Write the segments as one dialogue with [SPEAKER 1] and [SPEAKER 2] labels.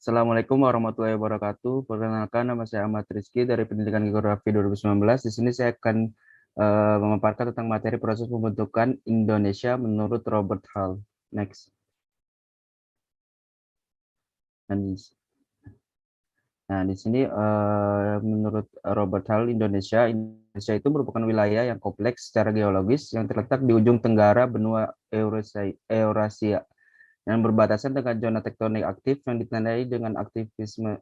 [SPEAKER 1] Assalamualaikum warahmatullahi wabarakatuh. Perkenalkan, nama saya Ahmad Rizky dari Pendidikan Geografi 2019. Di sini saya akan memaparkan tentang materi proses pembentukan Indonesia menurut Robert Hall. Next. Nah, di sini menurut Robert Hall, Indonesia itu merupakan wilayah yang kompleks secara geologis yang terletak di ujung tenggara benua Eurasia dan berbatasan dengan zona tektonik aktif yang ditandai dengan aktivisme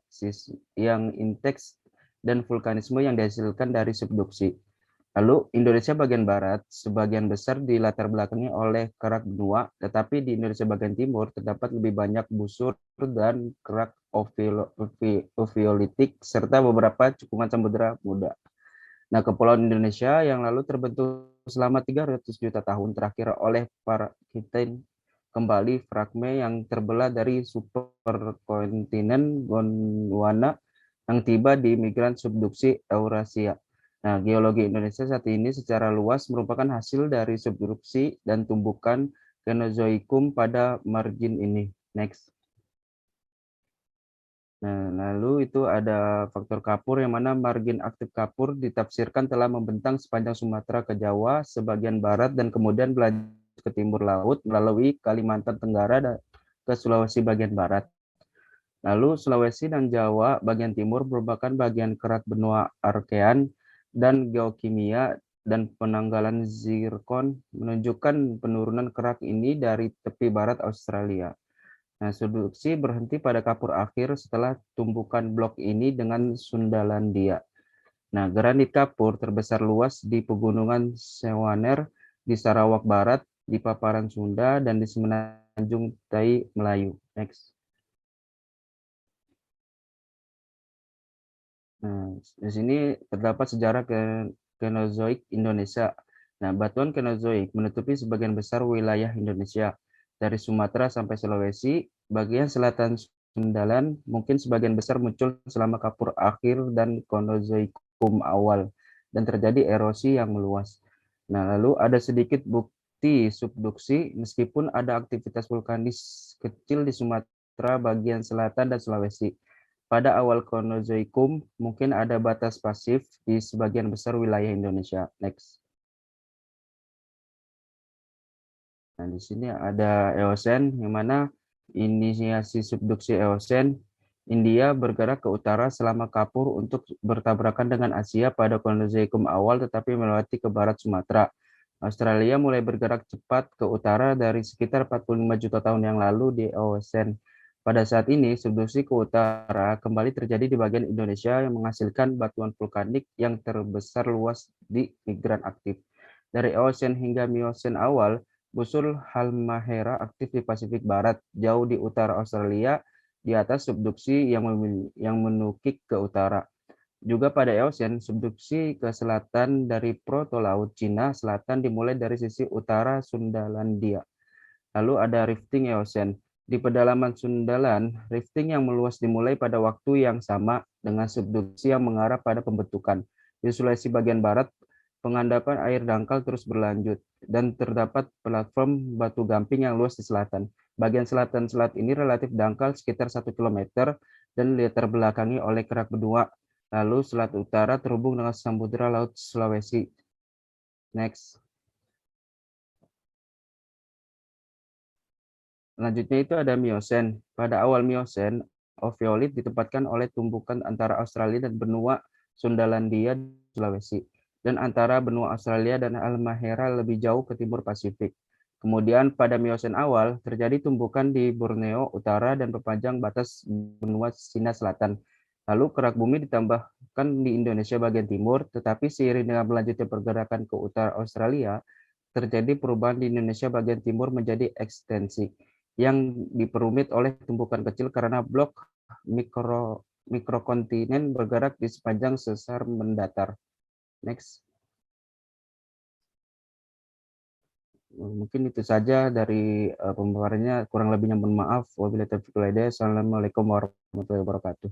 [SPEAKER 1] yang intens dan vulkanisme yang dihasilkan dari subduksi. Lalu Indonesia bagian barat sebagian besar dilatar belakangi oleh kerak benua, tetapi di Indonesia bagian timur terdapat lebih banyak busur dan kerak ofiolitik serta beberapa cekungan samudera muda. Nah, Kepulauan Indonesia yang lalu terbentuk selama 300 juta tahun terakhir oleh para kita kembali fragmen yang terbelah dari superkontinen Gondwana yang tiba di migran subduksi Eurasia. Nah, geologi Indonesia saat ini secara luas merupakan hasil dari subduksi dan tumbukan Kenozoikum pada margin ini. Next. Nah, lalu itu ada faktor kapur yang mana margin aktif kapur ditafsirkan telah membentang sepanjang Sumatera ke Jawa sebagian barat dan kemudian berlanjut ke timur laut melalui Kalimantan Tenggara dan ke Sulawesi bagian barat. Lalu Sulawesi dan Jawa bagian timur merupakan bagian kerak benua Archean dan geokimia dan penanggalan zirkon menunjukkan penurunan kerak ini dari tepi barat Australia. Nah, subduksi berhenti pada kapur akhir setelah tumbukan blok ini dengan Sundalandia. Nah, granit kapur terbesar luas di pegunungan Sewaner, di Sarawak Barat, di paparan Sunda, dan di Semenanjung Tai Melayu. Next. Nah, di sini terdapat sejarah Kenozoik Indonesia. Nah, batuan Kenozoik menutupi sebagian besar wilayah Indonesia, dari Sumatera sampai Sulawesi, bagian selatan Sundaland, mungkin sebagian besar muncul selama Kapur akhir dan Kenozoikum awal, dan terjadi erosi yang meluas. Nah, lalu ada sedikit bukti subduksi, meskipun ada aktivitas vulkanis kecil di Sumatera bagian selatan dan Sulawesi. Pada awal Kenozoikum, mungkin ada batas pasif di sebagian besar wilayah Indonesia. Next. Nah, di sini ada Eosen, yang mana inisiasi subduksi Eosen, India bergerak ke utara selama Kapur untuk bertabrakan dengan Asia pada Kenozoikum awal, tetapi melewati ke barat Sumatera. Australia mulai bergerak cepat ke utara dari sekitar 45 juta tahun yang lalu di Eosen. Pada saat ini, subduksi ke utara kembali terjadi di bagian Indonesia yang menghasilkan batuan vulkanik yang terbesar luas di migran aktif. Dari Eosen hingga Miosen awal, busur Halmahera aktif di Pasifik Barat, jauh di utara Australia, di atas subduksi yang menukik ke utara. Juga pada Eosen, subduksi ke selatan dari Proto-Laut Cina Selatan dimulai dari sisi utara Sundalandia. Lalu ada rifting Eosen. Di pedalaman Sundaland, rifting yang meluas dimulai pada waktu yang sama dengan subduksi yang mengarah pada pembentukan. Di Sulawesi bagian barat, pengandapan air dangkal terus berlanjut, dan terdapat platform batu gamping yang luas di selatan. Bagian selatan selat ini relatif dangkal sekitar 1 km dan dilatar belakangi oleh kerak benua. Lalu selat utara terhubung dengan Samudera Laut Sulawesi. Next. Selanjutnya itu ada Miosen. Pada awal Miosen, oviolit ditempatkan oleh tumbukan antara Australia dan benua Sundalandia Sulawesi, dan antara benua Australia dan Halmahera lebih jauh ke timur Pasifik. Kemudian pada Miosen awal, terjadi tumbukan di Borneo Utara dan perpanjang batas benua Cina Selatan. Lalu kerak bumi ditambahkan di Indonesia bagian timur, tetapi seiring dengan melanjutnya pergerakan ke utara Australia, terjadi perubahan di Indonesia bagian timur menjadi ekstensi yang diperumit oleh tumbukan kecil karena blok mikrokontinen bergerak di sepanjang sesar mendatar. Next. Mungkin itu saja dari pemaparannya, kurang lebihnya mohon maaf. Wabillahi taufiq wal hidayah. Assalamualaikum warahmatullahi wabarakatuh.